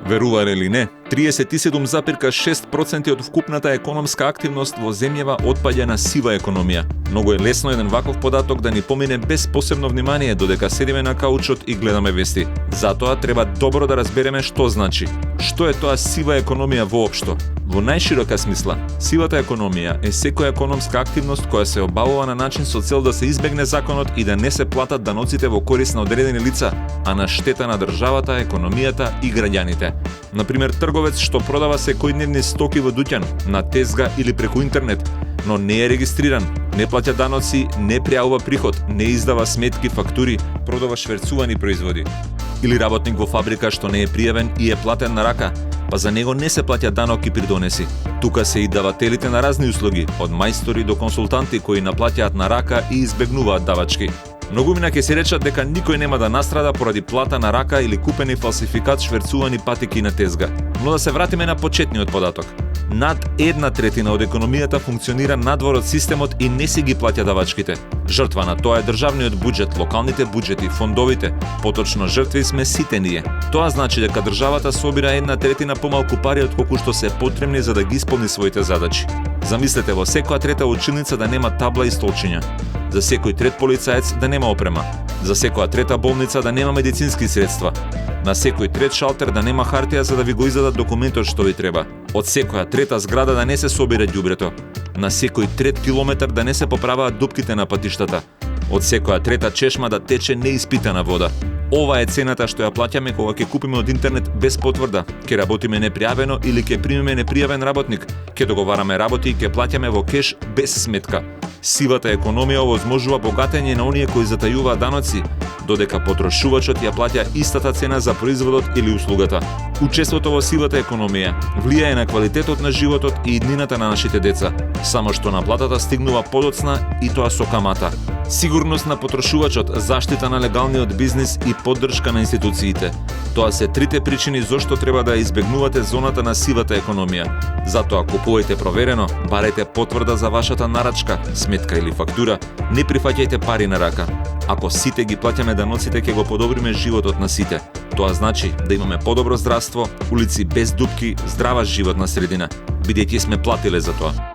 Верувате или не, 37,6% од вкупната економска активност во земјава отпаѓа на сива економија. Многу е лесно еден ваков податок да ни помине без посебно внимание додека седиме на каучот и гледаме вести. Затоа треба добро да разбереме што значи. Што е тоа сива економија воопшто? Во најширока смисла, сивата економија е секоја економска активност која се обавува на начин со цел да се избегне законот и да не се платат даноците во корист на одредени лица, а на штета на државата, економијата и граѓаните. Например, трговец што продава секојдневни стоки во дуќан, на тезга или преку интернет, но не е регистриран, не плаќа даноци, не пријавува приход, не издава сметки, фактури, продава шверцувани производи. Или работник во фабрика што не е пријавен и е платен на рака, па за него не се плаќа данок и придонеси. Тука се и давателите на разни услуги, од мајстори до консултанти кои наплаќаат на рака и избегнуваат давачки. Многумина ќе се речат дека никој нема да настрада поради плата на рака или купени фалсификат шверцувани патики на тезга. Но да се вратиме на почетниот податок. Над 1/3 од економијата функционира надвор од системот и не си ги плаќа давачките. Жртва на тоа е државниот буџет, локалните буџети, фондовите, поточно жртви сме сите ние. Тоа значи дека државата собира 1/3 помалку пари од колку што се потребни за да ги исполни своите задачи. Замислете во секоја трета училница да нема табла и столчиња, за секој трет полицаец да нема опрема, за секоја трета болница да нема медицински средства, на секој трет шалтер да нема хартија за да ви го издадат документот што ви треба, од секоја трета зграда да не се собира ѓубрето, на секој трет километар да не се поправаат дупките на патиштата, од секоја трета чешма да тече неиспитана вода. Ова е цената што ја плаќаме кога ќе купиме од интернет без потврда, ќе работиме непријавено или ќе примиме непријавен работник, ќе договараме работи и ќе плаќаме во кеш без сметка. Сивата економија овозможува богатење на оние кои затајуваат даноци, додека потрошувачот ја плаќа истата цена за производот или услугата. Учеството во сивата економија влијае на квалитетот на животот и иднината на нашите деца, само што наплатата стигнува подоцна и тоа со камата. Сигурност на потрошувачот, заштита на легалниот бизнис и поддршка на институциите. Тоа се трите причини зошто треба да избегнувате зоната на сивата економија. Затоа купувајте проверено, барете потврда за вашата нарачка, сметка или фактура, не прифаќајте пари на рака. Ако сите ги плаќаме даноците, ќе го подобриме животот на сите. Тоа значи да имаме подобро здравство, улици без дупки, здрава животна средина, бидејќи сме платиле за тоа.